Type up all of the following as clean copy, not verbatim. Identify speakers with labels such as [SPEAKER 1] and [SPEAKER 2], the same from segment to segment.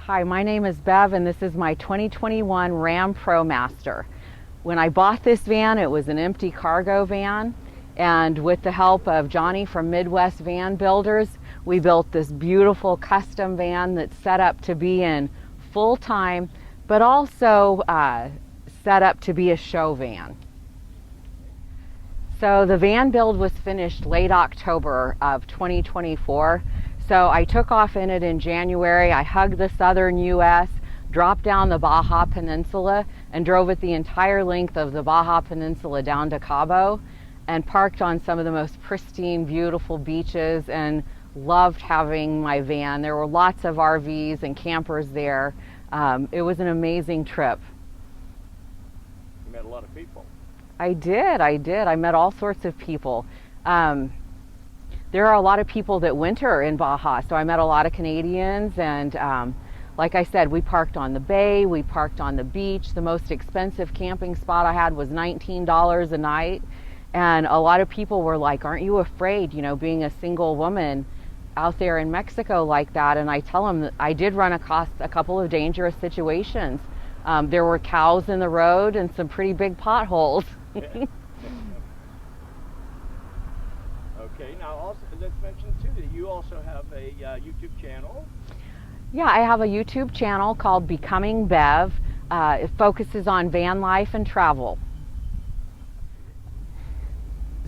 [SPEAKER 1] Hi, my name is Bev and this is my 2021 Ram Promaster. When I bought this van, it was an empty cargo van, and with the help of Johnny from Midwest Van Builders, we built this beautiful custom van that's set up to be in full-time, but also set up to be a show van. So the van build was finished late October of 2024. So I took off in it in January. I hugged the southern US, dropped down the Baja Peninsula, and drove it the entire length of the Baja Peninsula down to Cabo, and parked on some of the most pristine, beautiful beaches, and loved having my van. There were lots of RVs and campers there. It was an amazing trip.
[SPEAKER 2] You met a lot of people.
[SPEAKER 1] I did. I met all sorts of people. There are a lot of people that winter in Baja, so I met a lot of Canadians, and like I said, we parked on the bay, we parked on the beach. The most expensive camping spot I had was $19 a night, and a lot of people were like, aren't you afraid, you know, being a single woman out there in Mexico like that? And I tell them that I did run across a couple of dangerous situations. There were cows in the road and some pretty big potholes.
[SPEAKER 2] Okay, now also let's mention too that you also have a YouTube channel.
[SPEAKER 1] Yeah, I have a YouTube channel called Becoming Bev. It focuses on van life and travel.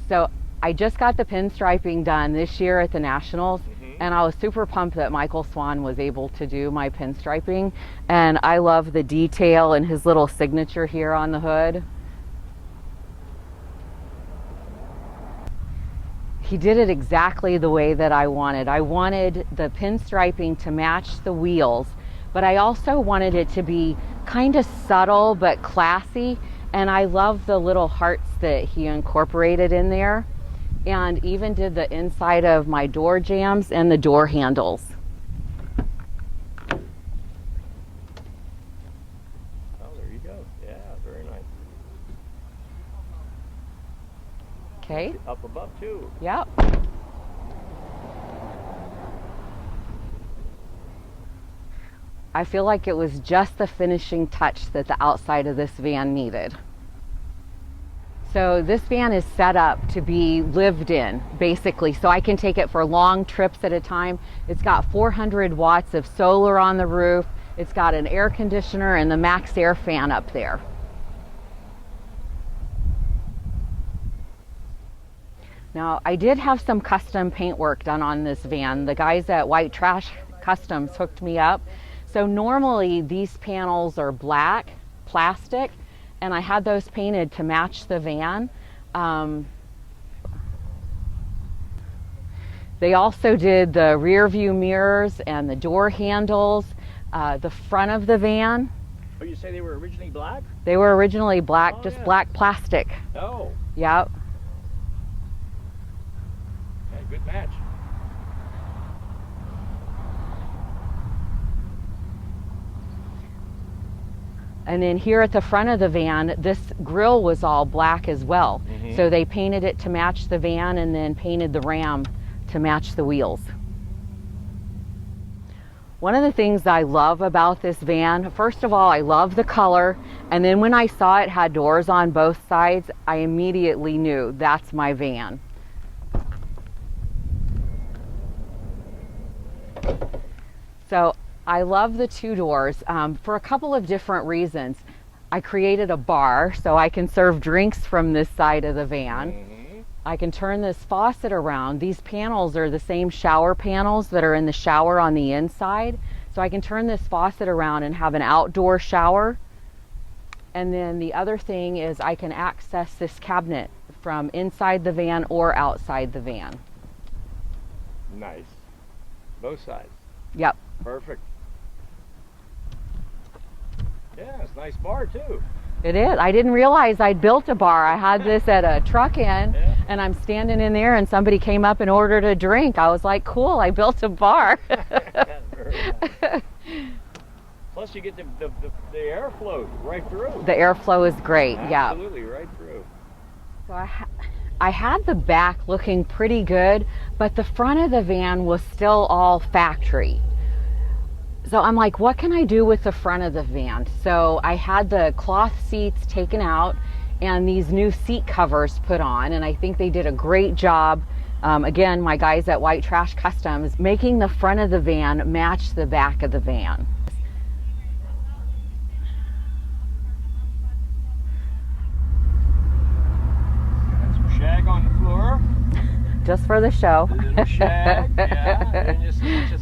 [SPEAKER 1] So I just got the pinstriping done this year at the Nationals, and I was super pumped that Michael Swan was able to do my pinstriping, and I love the detail and his little signature here on the hood. He did it exactly the way that I wanted. I wanted the pinstriping to match the wheels, but I also wanted it to be kind of subtle but classy, and I love the little hearts that he incorporated in there, and even did the inside of my door jambs and the door handles.
[SPEAKER 2] Oh, there you go. Yeah, very nice.
[SPEAKER 1] Okay.
[SPEAKER 2] Up above too.
[SPEAKER 1] Yep. I feel like it was just the finishing touch that the outside of this van needed. So this van is set up to be lived in, basically, so I can take it for long trips at a time. It's got 400 watts of solar on the roof. It's got an air conditioner and the max air fan up there. Now, I did have some custom paint work done on this van. The guys at White Trash Customs hooked me up. So normally these panels are black plastic, and I had those painted to match the van. They also did the rear view mirrors and the door handles, the front of the van.
[SPEAKER 2] Oh, you say they were originally black?
[SPEAKER 1] They were originally black,
[SPEAKER 2] oh,
[SPEAKER 1] just
[SPEAKER 2] yeah.
[SPEAKER 1] black plastic.
[SPEAKER 2] Oh.
[SPEAKER 1] Yep.
[SPEAKER 2] Yeah, good match.
[SPEAKER 1] And then here at the front of the van, this grille was all black as well. So they painted it to match the van and then painted the Ram to match the wheels. One of the things I love about this van, first of all, I love the color. And then when I saw it had doors on both sides, I immediately knew that's my van. So I love the two doors for a couple of different reasons. I created a bar so I can serve drinks from this side of the van. I can turn this faucet around. These panels are the same shower panels that are in the shower on the inside. So I can turn this faucet around and have an outdoor shower. And then the other thing is I can access this cabinet from inside the van or outside the van.
[SPEAKER 2] Nice. Both sides.
[SPEAKER 1] Yep.
[SPEAKER 2] Perfect. Yeah, it's a nice bar too.
[SPEAKER 1] It is. I didn't realize I'd built a bar. I had this at a truck-in, and I'm standing in there and somebody came up and ordered a drink. I was like, cool, I built a bar.
[SPEAKER 2] Very nice. Plus you get the airflow right through.
[SPEAKER 1] The airflow is great.
[SPEAKER 2] Absolutely,
[SPEAKER 1] yeah.
[SPEAKER 2] right through.
[SPEAKER 1] So I had the back looking pretty good, but the front of the van was still all factory. So I'm like, what can I do with the front of the van? So I had the cloth seats taken out and these new seat covers put on, and I think they did a great job. Again, my guys at White Trash Customs, making the front of the van match the back of the van.
[SPEAKER 2] Got some shag on the floor.
[SPEAKER 1] Just for the show.
[SPEAKER 2] A little shag, yeah. And this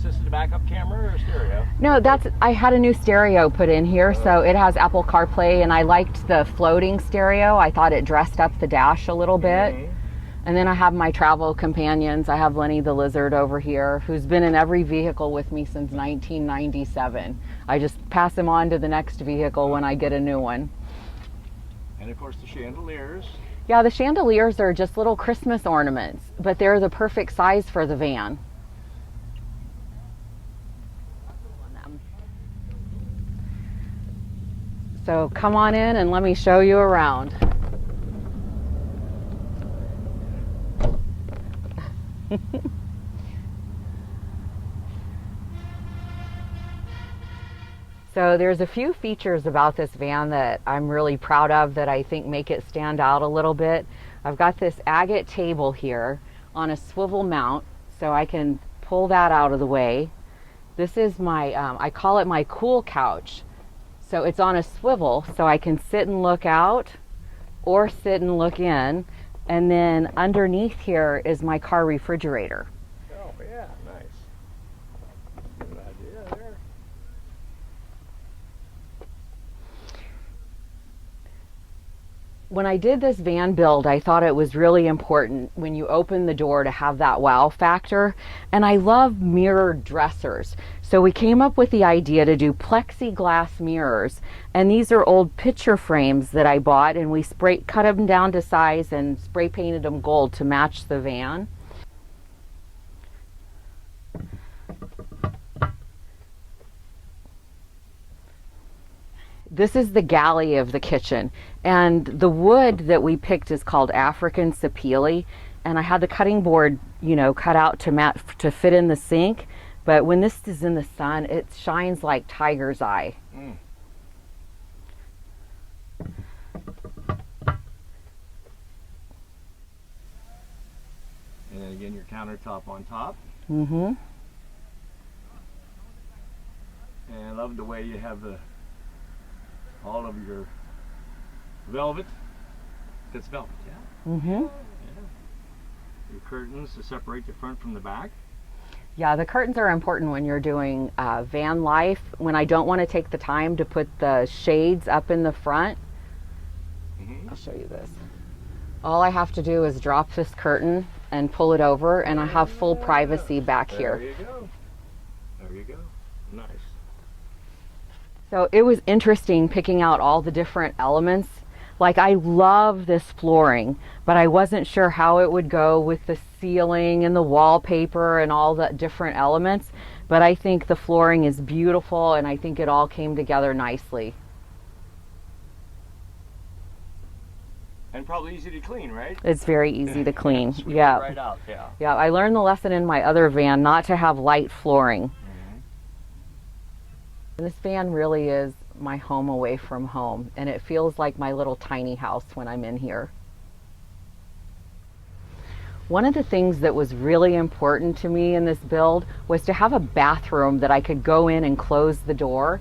[SPEAKER 2] is the backup camera or stereo?
[SPEAKER 1] No, I had a new stereo put in here, so it has Apple CarPlay, and I liked the floating stereo. I thought it dressed up the dash a little bit.
[SPEAKER 2] Mm-hmm.
[SPEAKER 1] And then I have my travel companions. I have Lenny the lizard over here, who's been in every vehicle with me since 1997. I just pass him on to the next vehicle when I get a new one.
[SPEAKER 2] And of course the chandeliers.
[SPEAKER 1] Yeah, the chandeliers are just little Christmas ornaments, but they're the perfect size for the van. So come on in and let me show you around. So there's a few features about this van that I'm really proud of that I think make it stand out a little bit. I've got this agate table here on a swivel mount, so I can pull that out of the way. This is my, I call it my cool couch. So it's on a swivel, so I can sit and look out or sit and look in. And then underneath here is my car refrigerator.
[SPEAKER 2] Oh yeah, nice. Good idea there.
[SPEAKER 1] When I did this van build, I thought it was really important when you open the door to have that wow factor. And I love mirrored dressers. So we came up with the idea to do plexiglass mirrors. And these are old picture frames that I bought, and we cut them down to size and spray painted them gold to match the van. This is the galley of the kitchen, and the wood that we picked is called African sapele, and I had the cutting board, you know, cut out to fit in the sink, but when this is in the sun, it shines like tiger's eye.
[SPEAKER 2] Mm. And then again, your countertop on top.
[SPEAKER 1] Mm-hmm.
[SPEAKER 2] And I love the way you have all of your velvet. That's velvet, yeah.
[SPEAKER 1] Mm-hmm.
[SPEAKER 2] Yeah. Your curtains to separate the front from the back.
[SPEAKER 1] Yeah, the curtains are important when you're doing van life. When I don't want to take the time to put the shades up in the front, I'll show you this. All I have to do is drop this curtain and pull it over, and I have full privacy back here.
[SPEAKER 2] There you go. There you go. Nice.
[SPEAKER 1] So it was interesting picking out all the different elements. Like, I love this flooring, but I wasn't sure how it would go with the ceiling and the wallpaper and all the different elements. But I think the flooring is beautiful, and I think it all came together nicely.
[SPEAKER 2] And probably easy to clean, right?
[SPEAKER 1] It's very easy to clean.
[SPEAKER 2] Sweep it
[SPEAKER 1] Yeah.
[SPEAKER 2] right out, yeah.
[SPEAKER 1] Yeah, I learned the lesson in my other van not to have light flooring. This van really is my home away from home, and it feels like my little tiny house when I'm in here. One of the things that was really important to me in this build was to have a bathroom that I could go in and close the door.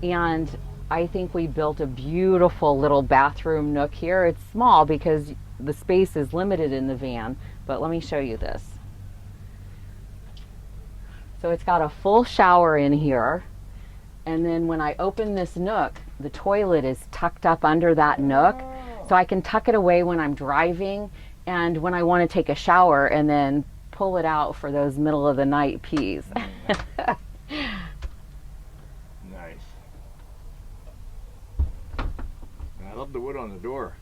[SPEAKER 1] And I think we built a beautiful little bathroom nook here. It's small because the space is limited in the van, but let me show you this. So it's got a full shower in here. And then when I open this nook, the toilet is tucked up under that nook. So I can tuck it away when I'm driving and when I want to take a shower, and then pull it out for those middle of the night pees.
[SPEAKER 2] Nice. I love the wood on the door.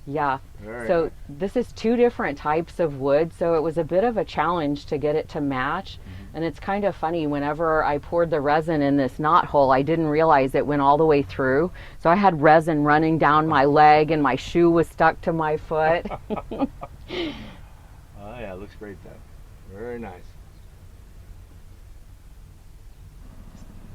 [SPEAKER 1] Yeah.
[SPEAKER 2] Very
[SPEAKER 1] So
[SPEAKER 2] nice.
[SPEAKER 1] this is two different types of wood, so it was a bit of a challenge to get it to match. And it's kind of funny, whenever I poured the resin in this knot hole, I didn't realize it went all the way through. So I had resin running down my leg, and my shoe was stuck to my foot.
[SPEAKER 2] Oh yeah, it looks great though. Very nice.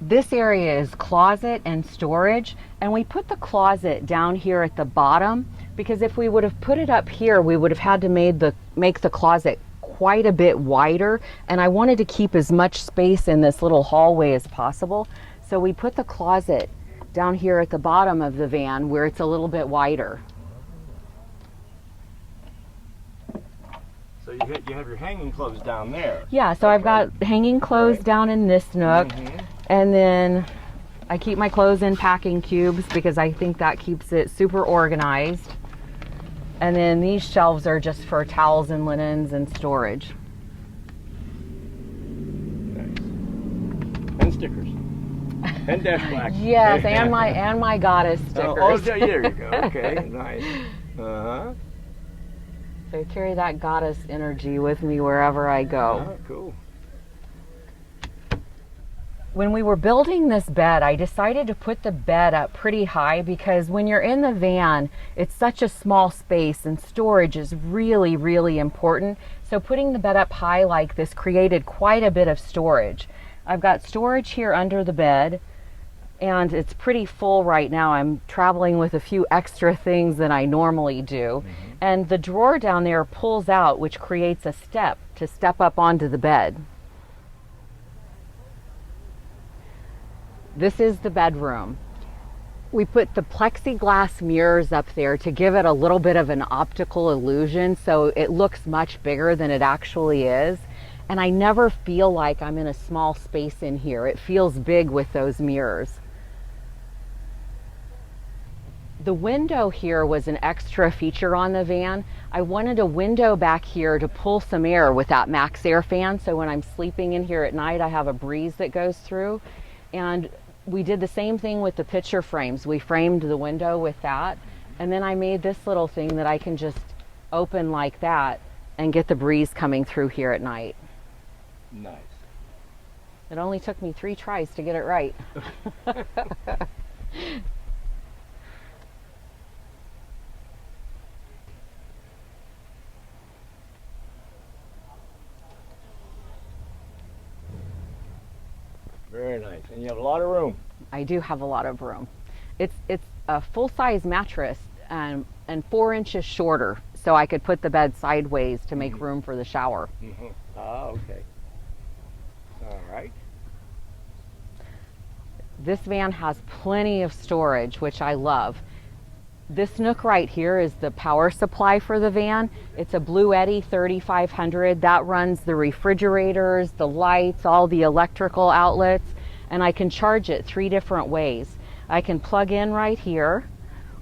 [SPEAKER 1] This area is closet and storage, and we put the closet down here at the bottom because if we would have put it up here, we would have had to make the closet quite a bit wider, and I wanted to keep as much space in this little hallway as possible. So we put the closet down here at the bottom of the van where it's a little bit wider.
[SPEAKER 2] So you have your hanging clothes down there.
[SPEAKER 1] Yeah, so I've got hanging clothes down in this nook, and then I keep my clothes in packing cubes because I think that keeps it super organized. And then these shelves are just for towels and linens and storage.
[SPEAKER 2] Nice. And stickers. And dash black.
[SPEAKER 1] Yes, and my goddess stickers.
[SPEAKER 2] Oh, there you go. Okay, nice. Uh-huh.
[SPEAKER 1] So I carry that goddess energy with me wherever I go.
[SPEAKER 2] Cool.
[SPEAKER 1] When we were building this bed, I decided to put the bed up pretty high because when you're in the van, it's such a small space and storage is really, really important. So putting the bed up high like this created quite a bit of storage. I've got storage here under the bed, and it's pretty full right now. I'm traveling with a few extra things than I normally do. And the drawer down there pulls out, which creates a step to step up onto the bed. This is the bedroom. We put the plexiglass mirrors up there to give it a little bit of an optical illusion so it looks much bigger than it actually is. And I never feel like I'm in a small space in here. It feels big with those mirrors. The window here was an extra feature on the van. I wanted a window back here to pull some air with that max air fan, so when I'm sleeping in here at night I have a breeze that goes through. And we did the same thing with the picture frames. We framed the window with that, and then I made this little thing that I can just open like that and get the breeze coming through here at night.
[SPEAKER 2] Nice.
[SPEAKER 1] It only took me 3 tries to get it right.
[SPEAKER 2] Very nice. And you have a lot of room.
[SPEAKER 1] I do have a lot of room. It's a full-size mattress and 4 inches shorter, so I could put the bed sideways to make room for the shower.
[SPEAKER 2] Oh, okay. All right.
[SPEAKER 1] This van has plenty of storage, which I love. This nook right here is the power supply for the van. It's a Blue Eddy 3500. That runs the refrigerators, the lights, all the electrical outlets, and I can charge it 3 different ways. I can plug in right here,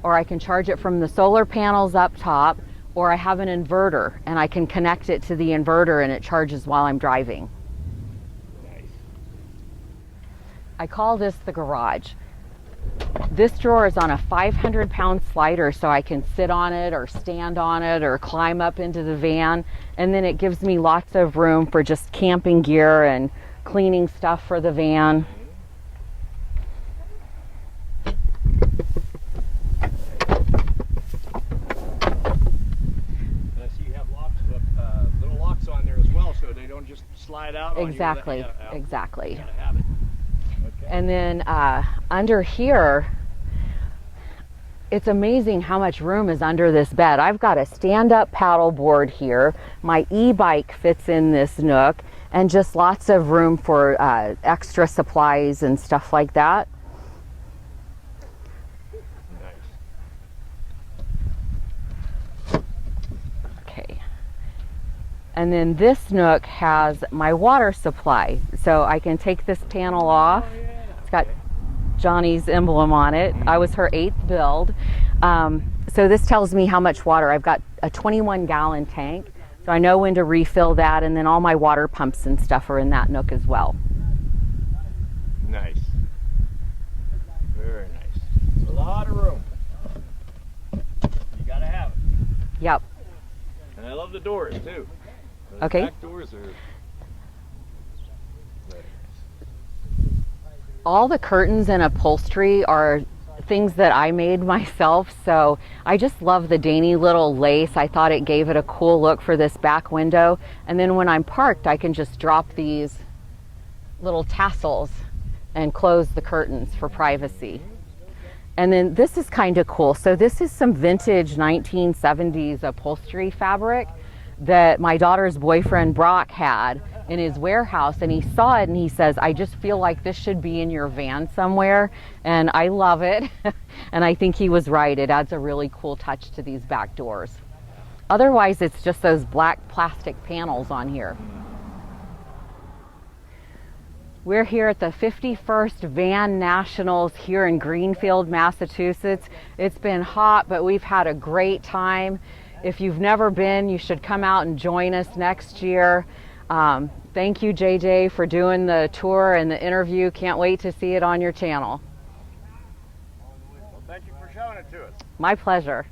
[SPEAKER 1] or I can charge it from the solar panels up top, or I have an inverter and I can connect it to the inverter and it charges while I'm driving.
[SPEAKER 2] Nice.
[SPEAKER 1] I call this the garage. This drawer is on a 500-pound slider, so I can sit on it or stand on it or climb up into the van, and then it gives me lots of room for just camping gear and cleaning stuff for the van.
[SPEAKER 2] Little locks on there as well, so they don't just slide out on
[SPEAKER 1] Exactly,
[SPEAKER 2] you.
[SPEAKER 1] exactly.
[SPEAKER 2] You gotta have it. Okay.
[SPEAKER 1] And then under here, it's amazing how much room is under this bed. I've got a stand-up paddle board here. My e-bike fits in this nook, and just lots of room for extra supplies and stuff like that.
[SPEAKER 2] Nice.
[SPEAKER 1] Okay. And then this nook has my water supply, so I can take this panel off. It's got Johnny's emblem on it. I was her 8th build. So this tells me how much water. I've got a 21-gallon tank, so I know when to refill that, and then all my water pumps and stuff are in that nook as well.
[SPEAKER 2] Nice. Very nice. A lot of room. You gotta have it.
[SPEAKER 1] Yep.
[SPEAKER 2] And I love the doors too. Those
[SPEAKER 1] Okay.
[SPEAKER 2] back doors are very nice.
[SPEAKER 1] All the curtains and upholstery are things that I made myself, so I just love the dainty little lace. I thought it gave it a cool look for this back window, and then when I'm parked I can just drop these little tassels and close the curtains for privacy. And then this is kind of cool. So this is some vintage 1970s upholstery fabric that my daughter's boyfriend Brock had in his warehouse, and he saw it and he says, I just feel like this should be in your van somewhere, and I love it. And I think he was right. It adds a really cool touch to these back doors. Otherwise, it's just those black plastic panels on here. We're here at the 51st Van Nationals here in Greenfield, Massachusetts. It's been hot, but we've had a great time. If you've never been, you should come out and join us next year. Thank you, JJ, for doing the tour and the interview. Can't wait to see it on your channel.
[SPEAKER 2] Well, thank you for showing it to us.
[SPEAKER 1] My pleasure.